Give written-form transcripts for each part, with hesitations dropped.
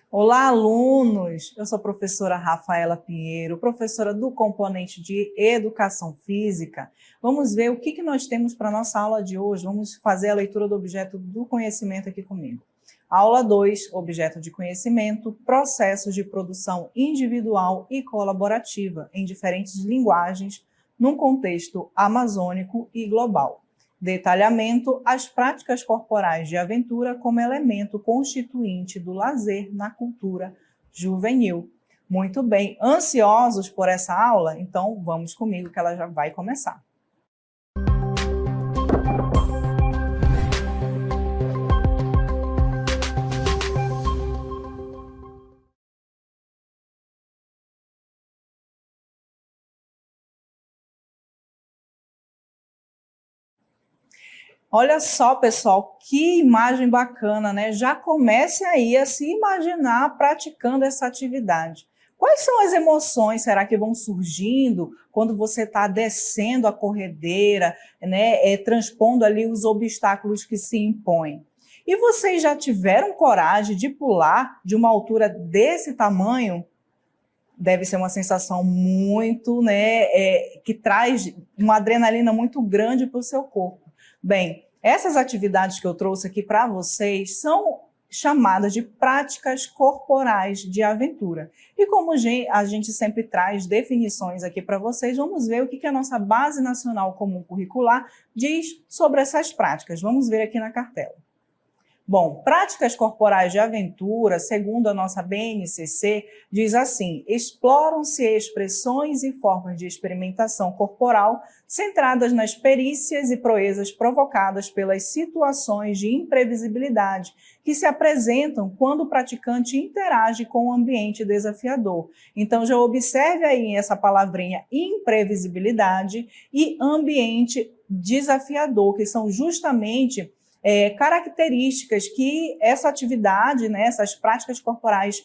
Olá, alunos! Eu sou a professora Rafaela Pinheiro, professora do componente de Educação Física. Vamos ver o que nós temos para a nossa aula de hoje. Vamos fazer a leitura do objeto do conhecimento aqui comigo. Aula 2, objeto de conhecimento, processos de produção individual e colaborativa em diferentes linguagens, num contexto amazônico e global. Detalhamento, as práticas corporais de aventura como elemento constituinte do lazer na cultura juvenil. Muito bem, ansiosos por essa aula? Então vamos comigo que ela já vai começar. Olha só, pessoal, que imagem bacana, né? Já comece aí a se imaginar praticando essa atividade. Quais são as emoções, será que vão surgindo quando você está descendo a corredeira, né? Transpondo ali os obstáculos que se impõem? E vocês já tiveram coragem de pular de uma altura desse tamanho? Deve ser uma sensação muito, né? Que traz uma adrenalina muito grande para o seu corpo. Bem, essas atividades que eu trouxe aqui para vocês são chamadas de práticas corporais de aventura. E como a gente sempre traz definições aqui para vocês, vamos ver o que a nossa Base Nacional Comum Curricular diz sobre essas práticas. Vamos ver aqui na cartela. Bom, práticas corporais de aventura, segundo a nossa BNCC, diz assim: exploram-se expressões e formas de experimentação corporal centradas nas perícias e proezas provocadas pelas situações de imprevisibilidade que se apresentam quando o praticante interage com o ambiente desafiador. Então, já observe aí essa palavrinha imprevisibilidade e ambiente desafiador, que são justamente características que essa atividade, né, essas práticas corporais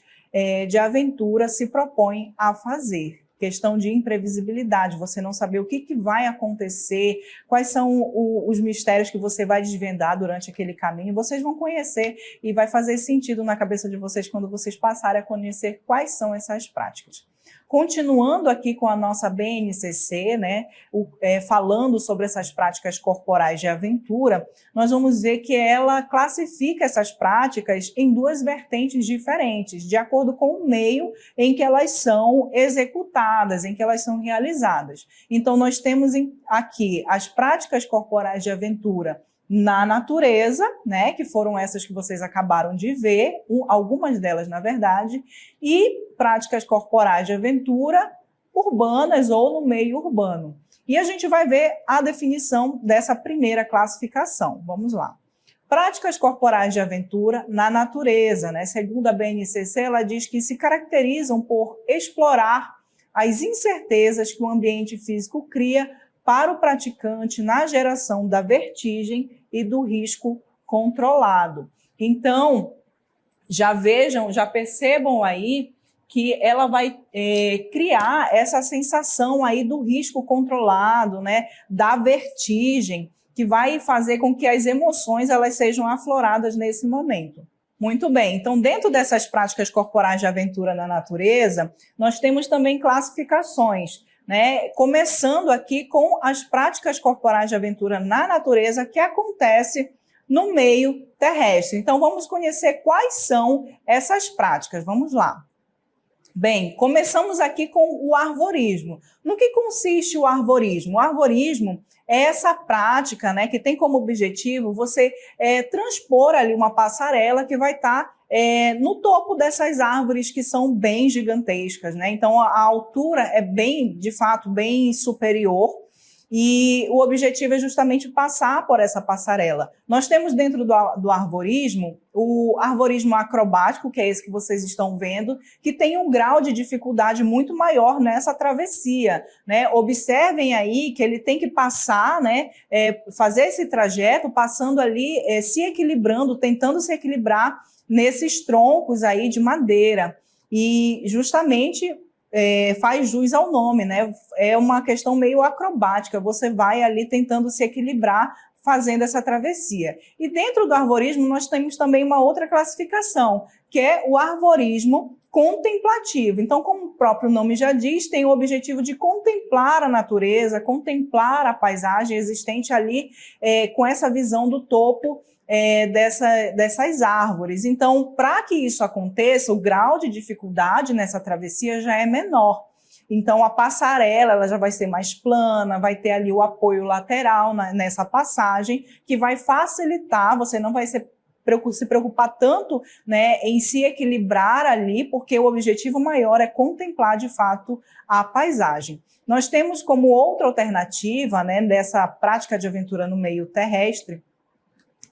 de aventura se propõem a fazer. Questão de imprevisibilidade, você não saber o que vai acontecer, quais são os mistérios que você vai desvendar durante aquele caminho, vocês vão conhecer e vai fazer sentido na cabeça de vocês quando vocês passarem a conhecer quais são essas práticas. Continuando aqui com a nossa BNCC, né, falando sobre essas práticas corporais de aventura, nós vamos ver que ela classifica essas práticas em duas vertentes diferentes, de acordo com o meio em que elas são executadas, em que elas são realizadas. Então, nós temos aqui as práticas corporais de aventura na natureza, né, que foram essas que vocês acabaram de ver, algumas delas, na verdade, e práticas corporais de aventura urbanas ou no meio urbano. E a gente vai ver a definição dessa primeira classificação. Vamos lá. Práticas corporais de aventura na natureza, né? Segundo a BNCC, ela diz que se caracterizam por explorar as incertezas que o ambiente físico cria para o praticante na geração da vertigem e do risco controlado. Então, já vejam, já percebam aí que ela vai criar essa sensação aí do risco controlado, né, da vertigem, que vai fazer com que as emoções elas sejam afloradas nesse momento. Muito bem, então dentro dessas práticas corporais de aventura na natureza, nós temos também classificações, né? Começando aqui com as práticas corporais de aventura na natureza que acontece no meio terrestre. Então, vamos conhecer quais são essas práticas. Vamos lá. Bem, começamos aqui com o arvorismo. No que consiste o arvorismo? O arvorismo é essa prática, né, que tem como objetivo você transpor ali uma passarela que vai estar no topo dessas árvores que são bem gigantescas, né? Então, a altura é bem, de fato, bem superior. E o objetivo é justamente passar por essa passarela. Nós temos dentro do arvorismo, o arvorismo acrobático, que é esse que vocês estão vendo, que tem um grau de dificuldade muito maior nessa travessia, né? Observem aí que ele tem que passar, né? Fazer esse trajeto, passando ali, se equilibrando, tentando se equilibrar nesses troncos aí de madeira. E justamente faz jus ao nome, né? É uma questão meio acrobática, você vai ali tentando se equilibrar, fazendo essa travessia. E dentro do arvorismo, nós temos também uma outra classificação, que é o arvorismo contemplativo. Então, como o próprio nome já diz, tem o objetivo de contemplar a natureza, contemplar a paisagem existente ali, com essa visão do topo dessas árvores. Então, para que isso aconteça, o grau de dificuldade nessa travessia já é menor. Então, a passarela ela já vai ser mais plana, vai ter ali o apoio lateral nessa passagem, que vai facilitar, você não vai se preocupar tanto, né, em se equilibrar ali, porque o objetivo maior é contemplar, de fato, a paisagem. Nós temos como outra alternativa, né, dessa prática de aventura no meio terrestre,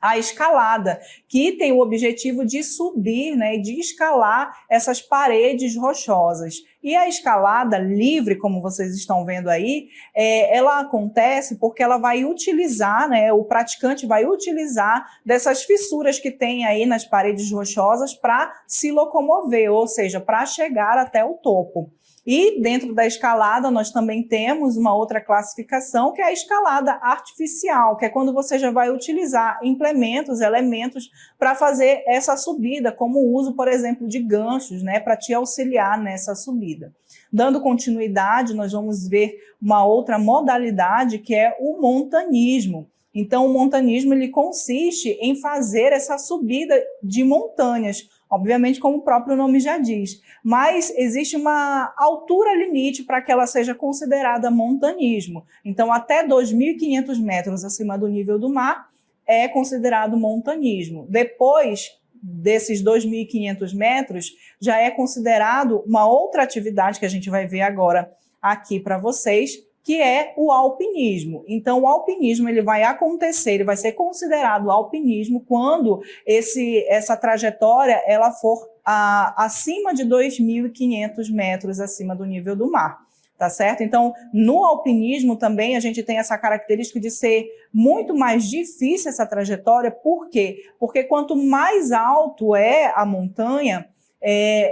a escalada, que tem o objetivo de subir, né, de escalar essas paredes rochosas. E a escalada livre, como vocês estão vendo aí, ela acontece porque ela vai utilizar, né, o praticante vai utilizar dessas fissuras que tem aí nas paredes rochosas para se locomover, ou seja, para chegar até o topo. E dentro da escalada nós também temos uma outra classificação, que é a escalada artificial, que é quando você já vai utilizar implementos, elementos para fazer essa subida, como o uso, por exemplo, de ganchos, né, para te auxiliar nessa subida. Dando continuidade, nós vamos ver uma outra modalidade, que é o montanismo. Então, o montanismo ele consiste em fazer essa subida de montanhas, obviamente, como o próprio nome já diz, mas existe uma altura limite para que ela seja considerada montanismo. Então, até 2.500 metros acima do nível do mar é considerado montanismo. Depois desses 2.500 metros, já é considerado uma outra atividade que a gente vai ver agora aqui para vocês, que é o alpinismo. Então, o alpinismo ele vai acontecer, ele vai ser considerado alpinismo quando essa trajetória ela for acima de 2.500 metros acima do nível do mar, tá certo? Então, no alpinismo também a gente tem essa característica de ser muito mais difícil essa trajetória. Por quê? Porque quanto mais alto é a montanha,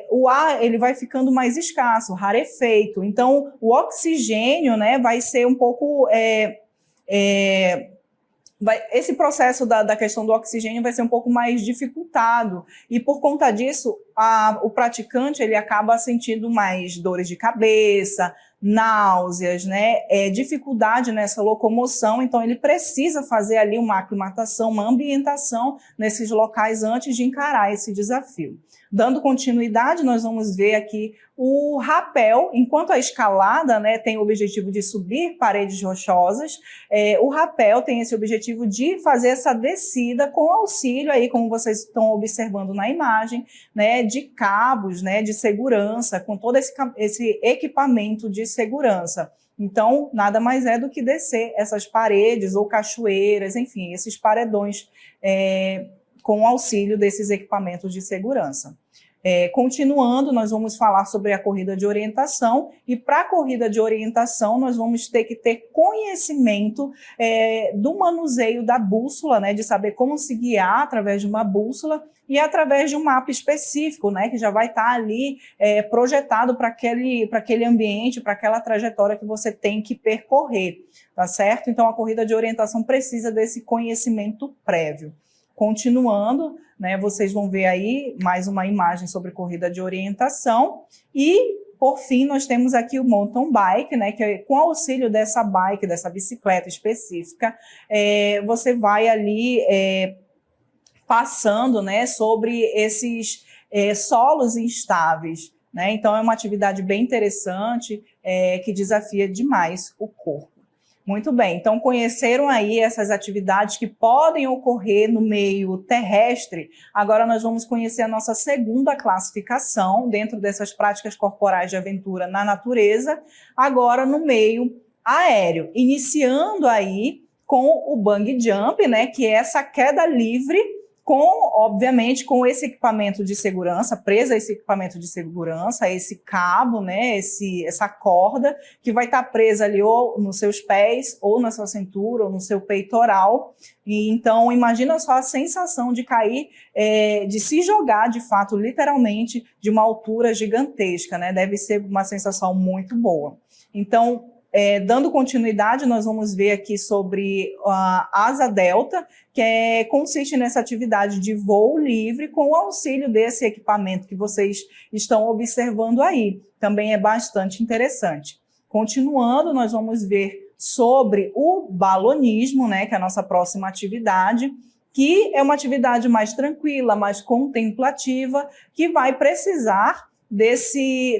o ar ele vai ficando mais escasso, rarefeito. Então, o oxigênio, né, vai ser um pouco... esse processo da questão do oxigênio vai ser um pouco mais dificultado. E, por conta disso, o praticante ele acaba sentindo mais dores de cabeça, náuseas, né, dificuldade nessa locomoção. Então, ele precisa fazer ali uma aclimatação, uma ambientação nesses locais antes de encarar esse desafio. Dando continuidade, nós vamos ver aqui o rapel. Enquanto a escalada, né, tem o objetivo de subir paredes rochosas, o rapel tem esse objetivo de fazer essa descida com auxílio, aí, como vocês estão observando na imagem, né, de cabos, né, de segurança, com todo esse equipamento de segurança. Então, nada mais é do que descer essas paredes ou cachoeiras, enfim, esses paredões com o auxílio desses equipamentos de segurança. Continuando, nós vamos falar sobre a corrida de orientação, e para a corrida de orientação nós vamos ter que ter conhecimento do manuseio da bússola, né, de saber como se guiar através de uma bússola e através de um mapa específico, né, que já vai estar ali projetado para aquele ambiente, para aquela trajetória que você tem que percorrer, tá certo? Então, a corrida de orientação precisa desse conhecimento prévio. Continuando, né, vocês vão ver aí mais uma imagem sobre corrida de orientação. E, por fim, nós temos aqui o mountain bike, né, que com auxílio dessa bike, dessa bicicleta específica, você vai ali passando, né, sobre esses solos instáveis, né? Então, é uma atividade bem interessante, que desafia demais o corpo. Muito bem, então conheceram aí essas atividades que podem ocorrer no meio terrestre. Agora nós vamos conhecer a nossa segunda classificação dentro dessas práticas corporais de aventura na natureza, agora no meio aéreo, iniciando aí com o bungee jump, né, que é essa queda livre, obviamente, com esse equipamento de segurança, presa a esse equipamento de segurança, esse cabo, né, essa corda, que vai estar presa ali ou nos seus pés, ou na sua cintura, ou no seu peitoral. E então, imagina só a sensação de cair, de se jogar, de fato, literalmente, de uma altura gigantesca, né? Deve ser uma sensação muito boa. Então, dando continuidade, nós vamos ver aqui sobre a asa delta, que consiste nessa atividade de voo livre com o auxílio desse equipamento que vocês estão observando aí. Também é bastante interessante. Continuando, nós vamos ver sobre o balonismo, né, que é a nossa próxima atividade, que é uma atividade mais tranquila, mais contemplativa, que vai precisar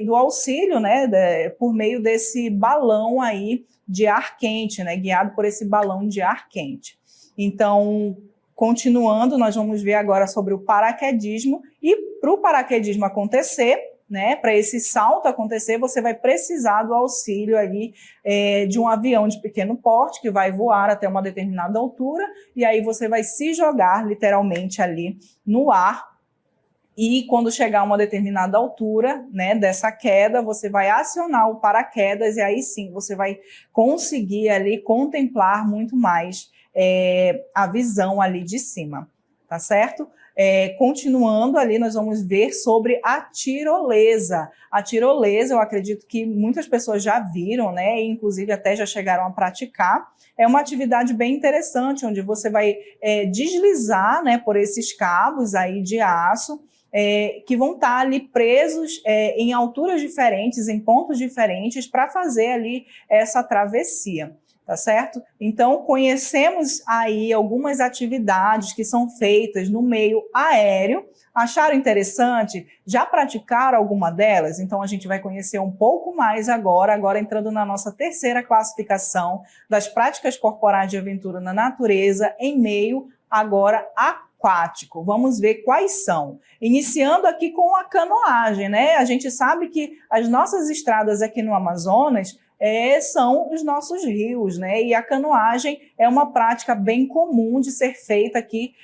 do auxílio, né, por meio desse balão aí de ar quente, né, guiado por esse balão de ar quente. Então, continuando, nós vamos ver agora sobre o paraquedismo, e para o paraquedismo acontecer, né, para esse salto acontecer, você vai precisar do auxílio ali de um avião de pequeno porte que vai voar até uma determinada altura, e aí você vai se jogar literalmente ali no ar. E quando chegar a uma determinada altura, né, dessa queda, você vai acionar o paraquedas e aí sim você vai conseguir ali contemplar muito mais a visão ali de cima, tá certo? Continuando ali, nós vamos ver sobre a tirolesa. A tirolesa, eu acredito que muitas pessoas já viram, né, e inclusive até já chegaram a praticar. É uma atividade bem interessante, onde você vai deslizar, né, por esses cabos aí de aço, que vão estar ali presos em alturas diferentes, em pontos diferentes, para fazer ali essa travessia, tá certo? Então, conhecemos aí algumas atividades que são feitas no meio aéreo. Acharam interessante? Já praticaram alguma delas? Então, a gente vai conhecer um pouco mais agora entrando na nossa terceira classificação das práticas corporais de aventura na natureza em meio agora aquático. Vamos ver quais são. Iniciando aqui com a canoagem, né? A gente sabe que as nossas estradas aqui no Amazonas são os nossos rios, né? E a canoagem é uma prática bem comum de ser feita aqui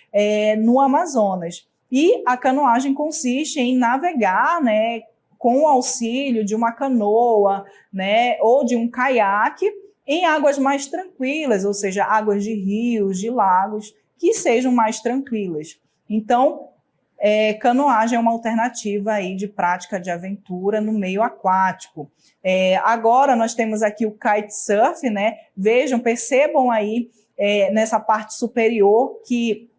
no Amazonas. E a canoagem consiste em navegar, né, com o auxílio de uma canoa, né, ou de um caiaque em águas mais tranquilas, ou seja, águas de rios, de lagos, que sejam mais tranquilas. Então, canoagem é uma alternativa aí de prática de aventura no meio aquático. Agora nós temos aqui o kitesurf, né? Vejam, percebam aí nessa parte superior que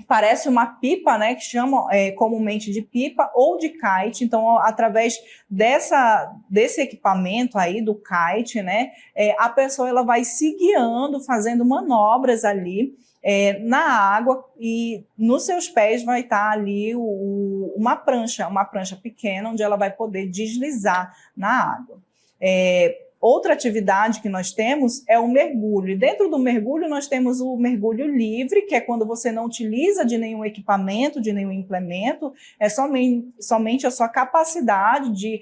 parece uma pipa, né, que chamam comumente de pipa ou de kite. Então, através desse equipamento aí, do kite, né, a pessoa ela vai se guiando, fazendo manobras ali na água, e nos seus pés vai estar ali uma prancha pequena, onde ela vai poder deslizar na água. Outra atividade que nós temos é o mergulho. E dentro do mergulho, nós temos o mergulho livre, que é quando você não utiliza de nenhum equipamento, de nenhum implemento, é somente a sua capacidade de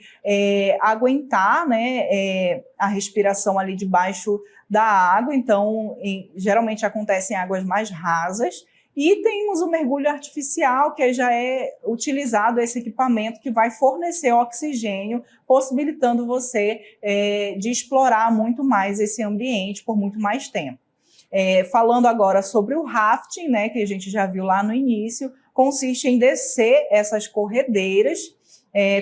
aguentar, né, a respiração ali debaixo da água. Então, geralmente acontece em águas mais rasas. E temos o mergulho artificial, que já é utilizado esse equipamento que vai fornecer oxigênio, possibilitando você de explorar muito mais esse ambiente por muito mais tempo. Falando agora sobre o rafting, né, que a gente já viu lá no início, consiste em descer essas corredeiras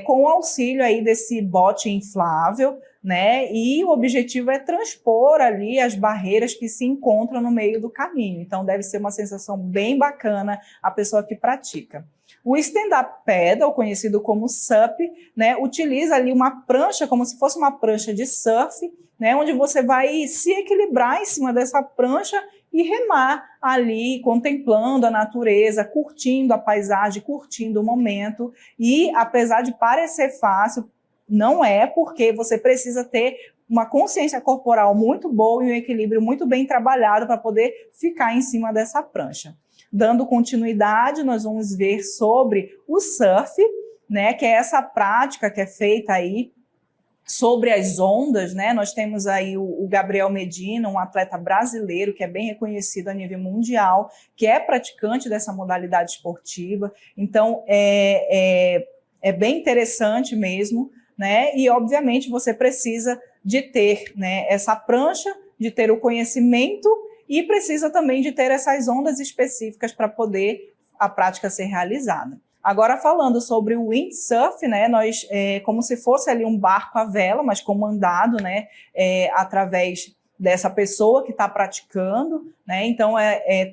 com o auxílio aí desse bote inflável, né? E o objetivo é transpor ali as barreiras que se encontram no meio do caminho. Então, deve ser uma sensação bem bacana a pessoa que pratica. O stand-up paddle, conhecido como SUP, né, utiliza ali uma prancha, como se fosse uma prancha de surf, né, onde você vai se equilibrar em cima dessa prancha e remar ali, contemplando a natureza, curtindo a paisagem, curtindo o momento. E, apesar de parecer fácil, não é, porque você precisa ter uma consciência corporal muito boa e um equilíbrio muito bem trabalhado para poder ficar em cima dessa prancha. Dando continuidade, nós vamos ver sobre o surf, né, que é essa prática que é feita aí sobre as ondas, né? Nós temos aí o Gabriel Medina, um atleta brasileiro que é bem reconhecido a nível mundial, que é praticante dessa modalidade esportiva. Então, é bem interessante mesmo, né? E, obviamente, você precisa de ter, né, essa prancha, de ter o conhecimento e precisa também de ter essas ondas específicas para poder a prática ser realizada. Agora, falando sobre o windsurf, né, nós, como se fosse ali um barco à vela, mas comandado, né, através dessa pessoa que está praticando, né, então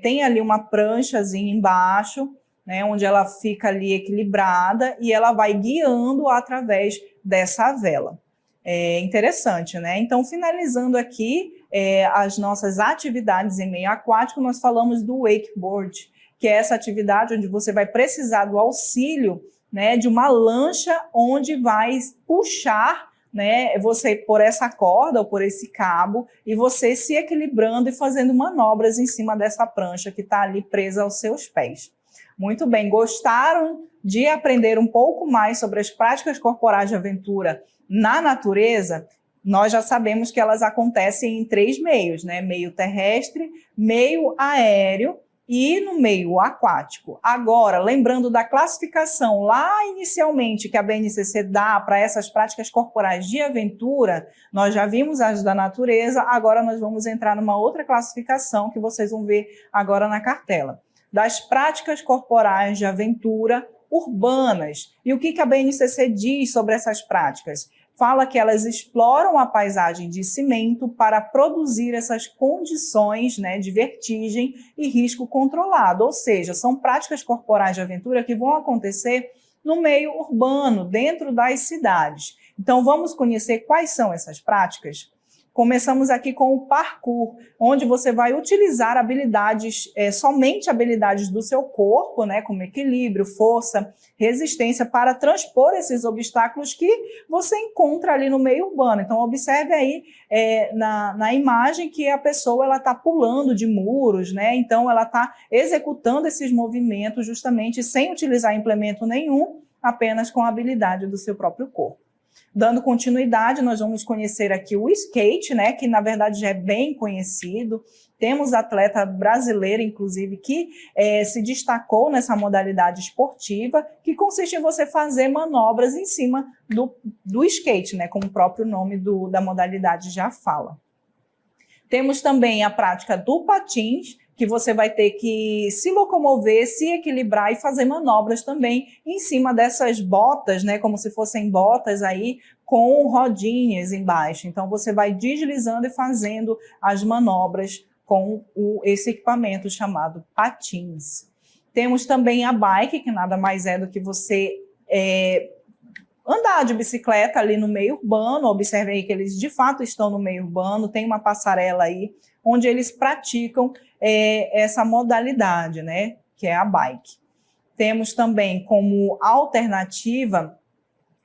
tem ali uma pranchazinha embaixo, né, onde ela fica ali equilibrada e ela vai guiando através dessa vela. É interessante, né? Então, finalizando aqui as nossas atividades em meio aquático, nós falamos do wakeboard, que é essa atividade onde você vai precisar do auxílio, né, de uma lancha onde vai puxar, né, você por essa corda ou por esse cabo e você se equilibrando e fazendo manobras em cima dessa prancha que está ali presa aos seus pés. Muito bem, gostaram de aprender um pouco mais sobre as práticas corporais de aventura na natureza? Nós já sabemos que elas acontecem em 3 meios, né? Meio terrestre, meio aéreo e no meio aquático. Agora, lembrando da classificação lá inicialmente que a BNCC dá para essas práticas corporais de aventura, nós já vimos as da natureza, agora nós vamos entrar numa outra classificação que vocês vão ver agora na cartela. Das práticas corporais de aventura urbanas. E o que a BNCC diz sobre essas práticas? Fala que elas exploram a paisagem de cimento para produzir essas condições, né, de vertigem e risco controlado, ou seja, são práticas corporais de aventura que vão acontecer no meio urbano, dentro das cidades. Então, vamos conhecer quais são essas práticas? Começamos aqui com o parkour, onde você vai utilizar habilidades, somente habilidades do seu corpo, né, como equilíbrio, força, resistência, para transpor esses obstáculos que você encontra ali no meio urbano. Então, observe aí na imagem que a pessoa está pulando de muros, né? Então, ela está executando esses movimentos justamente sem utilizar implemento nenhum, apenas com a habilidade do seu próprio corpo. Dando continuidade, nós vamos conhecer aqui o skate, né, que na verdade já é bem conhecido. Temos atleta brasileira, inclusive, que se destacou nessa modalidade esportiva, que consiste em você fazer manobras em cima do skate, né, como o próprio nome da modalidade já fala. Temos também a prática do patins, que você vai ter que se locomover, se equilibrar e fazer manobras também em cima dessas botas, né, como se fossem botas aí com rodinhas embaixo. Então, você vai deslizando e fazendo as manobras com esse equipamento chamado patins. Temos também a bike, que nada mais é do que você andar de bicicleta ali no meio urbano. Observe aí que eles de fato estão no meio urbano, tem uma passarela aí onde eles praticam essa modalidade, né, que é a bike. Temos também como alternativa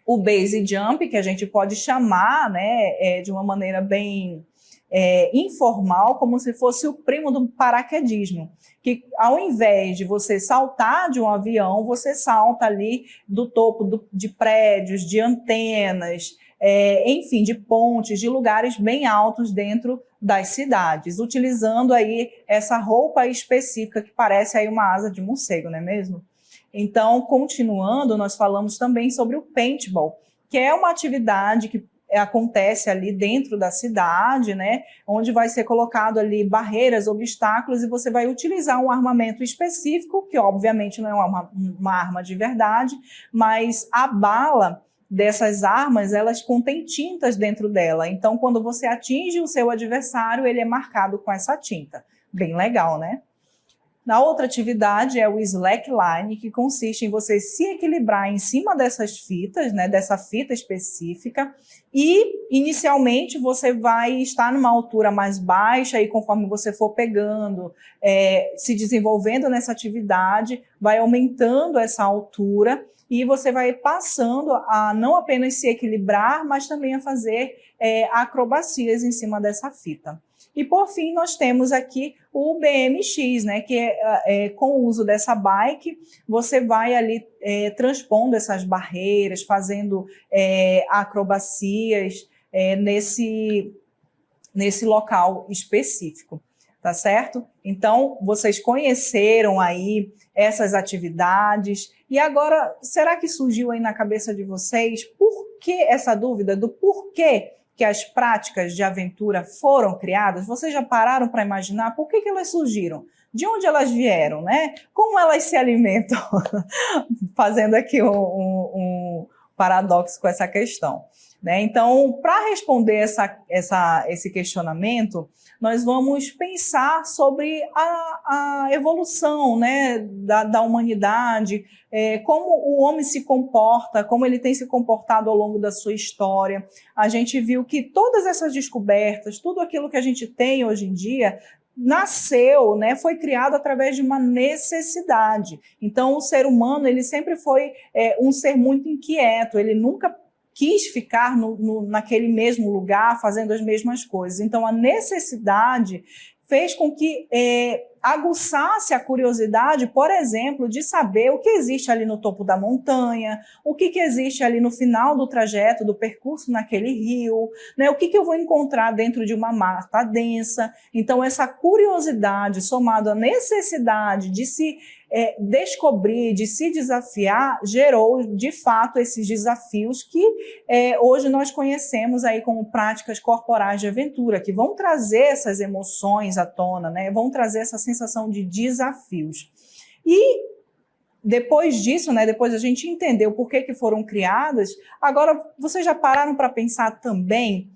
o base jump, que a gente pode chamar, né, de uma maneira bem informal, como se fosse o primo do paraquedismo, que ao invés de você saltar de um avião, você salta ali do topo de prédios, de antenas, enfim, de pontes, de lugares bem altos dentro das cidades, utilizando aí essa roupa específica que parece aí uma asa de morcego, não é mesmo? Então, continuando, nós falamos também sobre o paintball, que é uma atividade que acontece ali dentro da cidade, né, onde vai ser colocado ali barreiras, obstáculos, e você vai utilizar um armamento específico, que obviamente não é uma arma de verdade, mas a bala dessas armas, elas contêm tintas dentro dela. Então, quando você atinge o seu adversário, ele é marcado com essa tinta. Bem legal, né? Na outra atividade é o slackline, que consiste em você se equilibrar em cima dessas fitas, né, dessa fita específica, e inicialmente você vai estar numa altura mais baixa e conforme você for pegando, se desenvolvendo nessa atividade, vai aumentando essa altura e você vai passando a não apenas se equilibrar, mas também a fazer acrobacias em cima dessa fita. E, por fim, nós temos aqui o BMX, né, que com o uso dessa bike, você vai ali transpondo essas barreiras, fazendo acrobacias nesse local específico, tá certo? Então, vocês conheceram aí essas atividades, e agora, será que surgiu aí na cabeça de vocês por que essa dúvida do porquê que as práticas de aventura foram criadas? Vocês já pararam para imaginar por que elas surgiram? De onde elas vieram, né? Como elas se alimentam? Fazendo aqui um paradoxo com essa questão. Né? Então, para responder esse questionamento, nós vamos pensar sobre a evolução, né, da humanidade, como o homem se comporta, como ele tem se comportado ao longo da sua história. A gente viu que todas essas descobertas, tudo aquilo que a gente tem hoje em dia, nasceu, né, foi criado através de uma necessidade. Então, o ser humano ele sempre foi um ser muito inquieto, ele nunca quis ficar naquele mesmo lugar fazendo as mesmas coisas. Então, a necessidade fez com que aguçasse a curiosidade, por exemplo, de saber o que existe ali no topo da montanha, o que existe ali no final do trajeto, do percurso naquele rio, né? O que eu vou encontrar dentro de uma mata densa. Então, essa curiosidade, somada à necessidade de se descobrir, de se desafiar, gerou, de fato, esses desafios que hoje nós conhecemos aí como práticas corporais de aventura, que vão trazer essas emoções à tona, né? Vão trazer essa sensação de desafios. E depois disso, né, depois a gente entendeu por que foram criadas, agora vocês já pararam para pensar também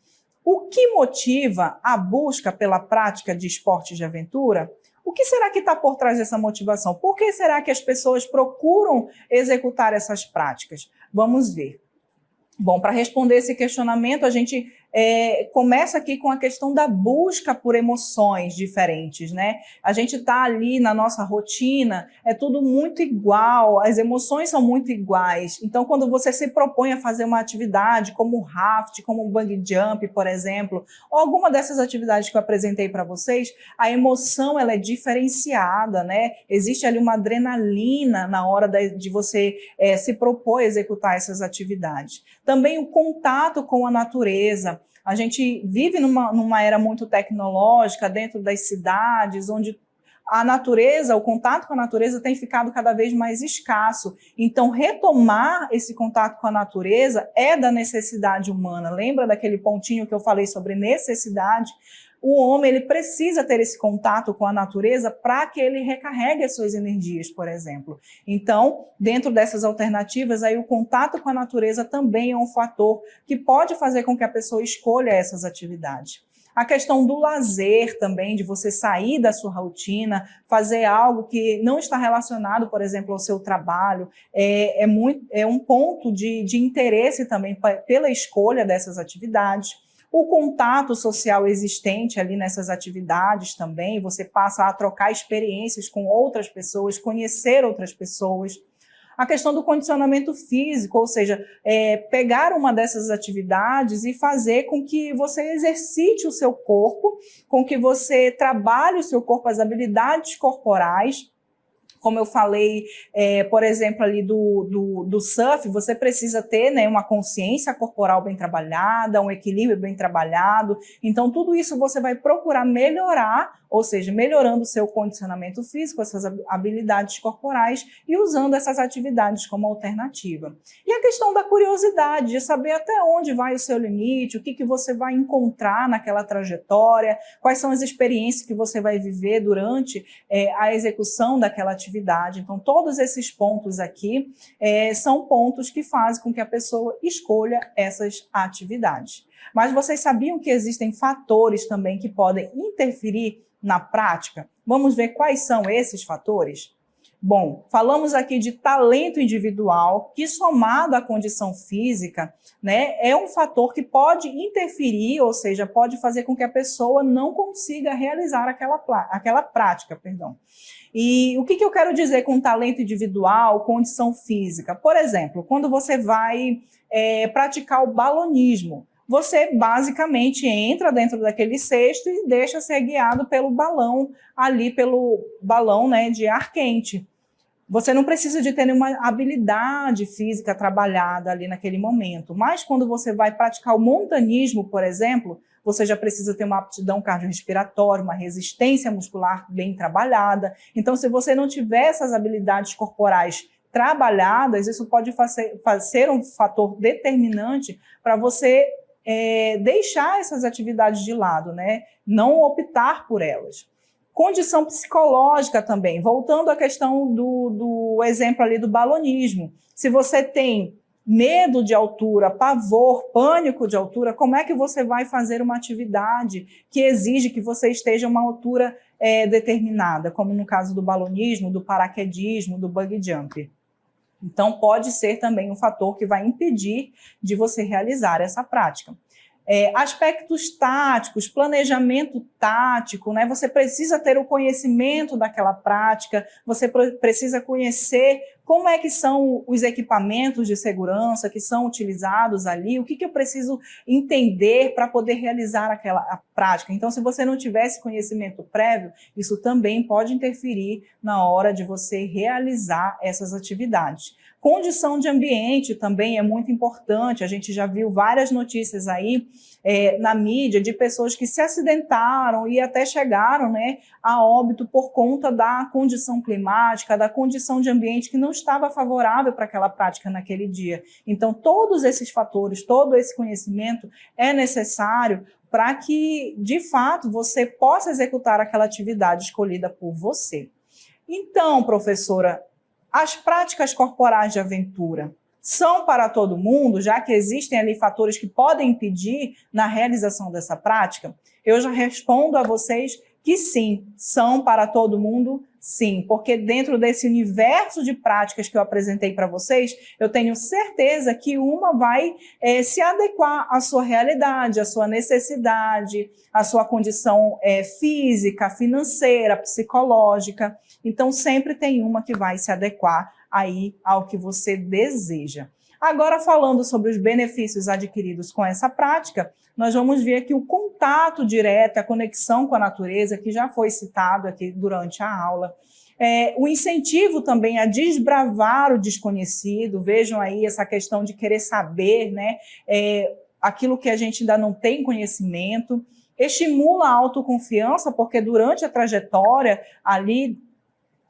o que motiva a busca pela prática de esportes de aventura? O que será que está por trás dessa motivação? Por que será que as pessoas procuram executar essas práticas? Vamos ver. Bom, para responder esse questionamento, a gente começa aqui com a questão da busca por emoções diferentes, né? A gente está ali na nossa rotina, é tudo muito igual, as emoções são muito iguais. Então, quando você se propõe a fazer uma atividade como o raft, como o bungee jump, por exemplo, ou alguma dessas atividades que eu apresentei para vocês, a emoção ela é diferenciada, né? Existe ali uma adrenalina na hora de você se propor a executar essas atividades. Também o contato com a natureza. A gente vive numa era muito tecnológica, dentro das cidades, onde a natureza, o contato com a natureza tem ficado cada vez mais escasso. Então, retomar esse contato com a natureza é da necessidade humana. Lembra daquele pontinho que eu falei sobre necessidade? O homem ele precisa ter esse contato com a natureza para que ele recarregue as suas energias, por exemplo. Então, dentro dessas alternativas, aí o contato com a natureza também é um fator que pode fazer com que a pessoa escolha essas atividades. A questão do lazer também, de você sair da sua rotina, fazer algo que não está relacionado, por exemplo, ao seu trabalho, é um ponto de interesse também pela escolha dessas atividades. O contato social existente ali nessas atividades também, você passa a trocar experiências com outras pessoas, conhecer outras pessoas. A questão do condicionamento físico, ou seja, pegar uma dessas atividades e fazer com que você exercite o seu corpo, com que você trabalhe o seu corpo, as habilidades corporais. Como eu falei, por exemplo, ali do surf, você precisa ter, né, uma consciência corporal bem trabalhada, um equilíbrio bem trabalhado. Então, tudo isso você vai procurar melhorar, ou seja, melhorando o seu condicionamento físico, essas habilidades corporais e usando essas atividades como alternativa. E a questão da curiosidade, de saber até onde vai o seu limite, o que você vai encontrar naquela trajetória, quais são as experiências que você vai viver durante a execução daquela atividade. Então, todos esses pontos aqui são pontos que fazem com que a pessoa escolha essas atividades. Mas vocês sabiam que existem fatores também que podem interferir na prática? Vamos ver quais são esses fatores? Bom, falamos aqui de talento individual, que somado à condição física, né, é um fator que pode interferir, ou seja, pode fazer com que a pessoa não consiga realizar aquela prática, perdão. E o que eu quero dizer com talento individual, condição física? Por exemplo, quando você vai praticar o balonismo, você basicamente entra dentro daquele cesto e deixa ser guiado pelo balão, ali pelo balão, né, de ar quente. Você não precisa de ter nenhuma habilidade física trabalhada ali naquele momento, mas quando você vai praticar o montanismo, por exemplo, você já precisa ter uma aptidão cardiorrespiratória, uma resistência muscular bem trabalhada. Então, se você não tiver essas habilidades corporais trabalhadas, isso pode ser um fator determinante para você deixar essas atividades de lado, né? Não optar por elas. Condição psicológica também, voltando à questão do exemplo ali do balonismo. Se você tem medo de altura, pavor, pânico de altura, como é que você vai fazer uma atividade que exige que você esteja a uma altura determinada, como no caso do balonismo, do paraquedismo, do bungee jump? Então, pode ser também um fator que vai impedir de você realizar essa prática. Aspectos táticos, planejamento tático, né? Você precisa ter o conhecimento daquela prática, você precisa conhecer como é que são os equipamentos de segurança que são utilizados ali, o que eu preciso entender para poder realizar a prática. Então, se você não tiver esse conhecimento prévio, isso também pode interferir na hora de você realizar essas atividades. Condição de ambiente também é muito importante. A gente já viu várias notícias aí na mídia de pessoas que se acidentaram e até chegaram, né, a óbito por conta da condição climática, da condição de ambiente que não estava favorável para aquela prática naquele dia. Então, todos esses fatores, todo esse conhecimento é necessário para que, de fato, você possa executar aquela atividade escolhida por você. Então, professora, as práticas corporais de aventura são para todo mundo, já que existem ali fatores que podem impedir na realização dessa prática? Eu já respondo a vocês que sim, são para todo mundo, sim, porque dentro desse universo de práticas que eu apresentei para vocês, eu tenho certeza que uma vai se adequar à sua realidade, à sua necessidade, à sua condição física, financeira, psicológica. Então, sempre tem uma que vai se adequar aí ao que você deseja. Agora, falando sobre os benefícios adquiridos com essa prática, nós vamos ver aqui o contato direto, a conexão com a natureza, que já foi citado aqui durante a aula. O incentivo também a desbravar o desconhecido, vejam aí essa questão de querer saber, né, aquilo que a gente ainda não tem conhecimento. Estimula a autoconfiança, porque durante a trajetória ali,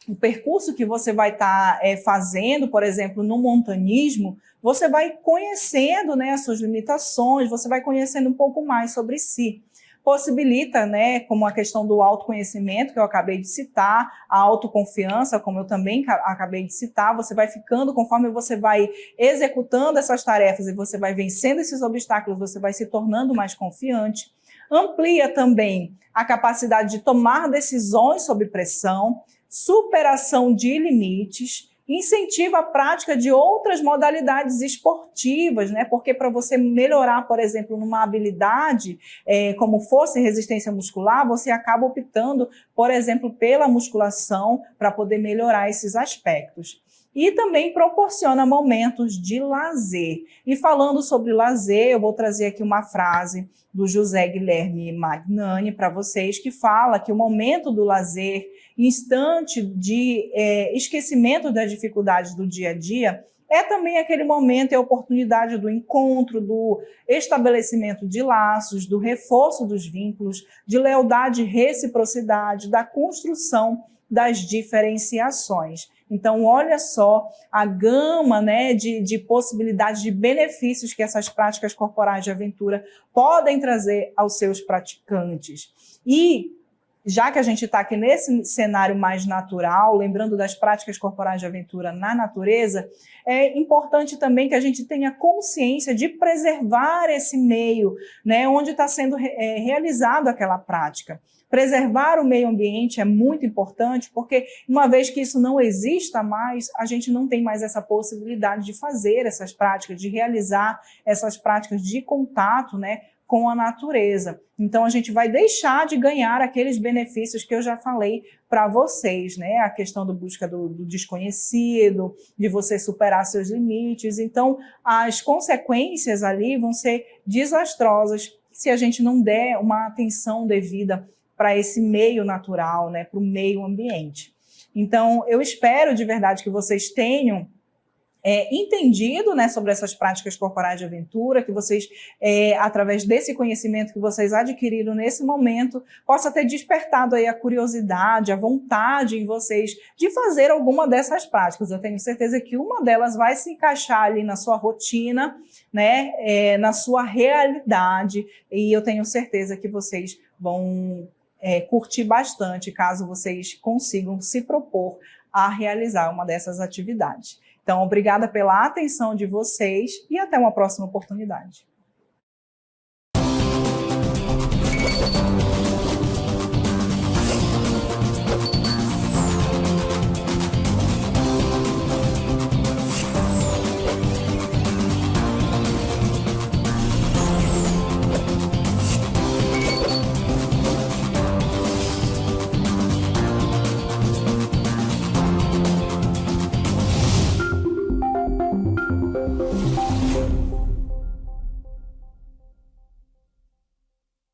o percurso que você vai estar fazendo, por exemplo, no montanismo, você vai conhecendo, né, as suas limitações, você vai conhecendo um pouco mais sobre si. Possibilita, né, como a questão do autoconhecimento, que eu acabei de citar, a autoconfiança, como eu também acabei de citar, você vai ficando, conforme você vai executando essas tarefas e você vai vencendo esses obstáculos, você vai se tornando mais confiante. Amplia também a capacidade de tomar decisões sob pressão, superação de limites, incentiva a prática de outras modalidades esportivas, né? Porque para você melhorar, por exemplo, numa habilidade, como força e resistência muscular, você acaba optando, por exemplo, pela musculação para poder melhorar esses aspectos. E também proporciona momentos de lazer. E falando sobre lazer, eu vou trazer aqui uma frase do José Guilherme Magnani para vocês, que fala que o momento do lazer, instante de esquecimento das dificuldades do dia a dia, é também aquele momento e a oportunidade do encontro, do estabelecimento de laços, do reforço dos vínculos, de lealdade e reciprocidade, da construção das diferenciações. Então, olha só a gama, né, de possibilidades, de benefícios que essas práticas corporais de aventura podem trazer aos seus praticantes. E, já que a gente está aqui nesse cenário mais natural, lembrando das práticas corporais de aventura na natureza, é importante também que a gente tenha consciência de preservar esse meio, né, onde está sendo realizado aquela prática. Preservar o meio ambiente é muito importante, porque uma vez que isso não exista mais, a gente não tem mais essa possibilidade de fazer essas práticas, de realizar essas práticas de contato, né, com a natureza. Então, a gente vai deixar de ganhar aqueles benefícios que eu já falei para vocês, né? A questão da busca do desconhecido, de você superar seus limites. Então, as consequências ali vão ser desastrosas se a gente não der uma atenção devida para esse meio natural, né? Para o meio ambiente. Então, eu espero de verdade que vocês tenham entendido, né, sobre essas práticas corporais de aventura, que vocês, através desse conhecimento que vocês adquiriram nesse momento, possa ter despertado aí a curiosidade, a vontade em vocês de fazer alguma dessas práticas. Eu tenho certeza que uma delas vai se encaixar ali na sua rotina, né, na sua realidade, e eu tenho certeza que vocês vão curtir bastante, caso vocês consigam se propor a realizar uma dessas atividades. Então, obrigada pela atenção de vocês e até uma próxima oportunidade.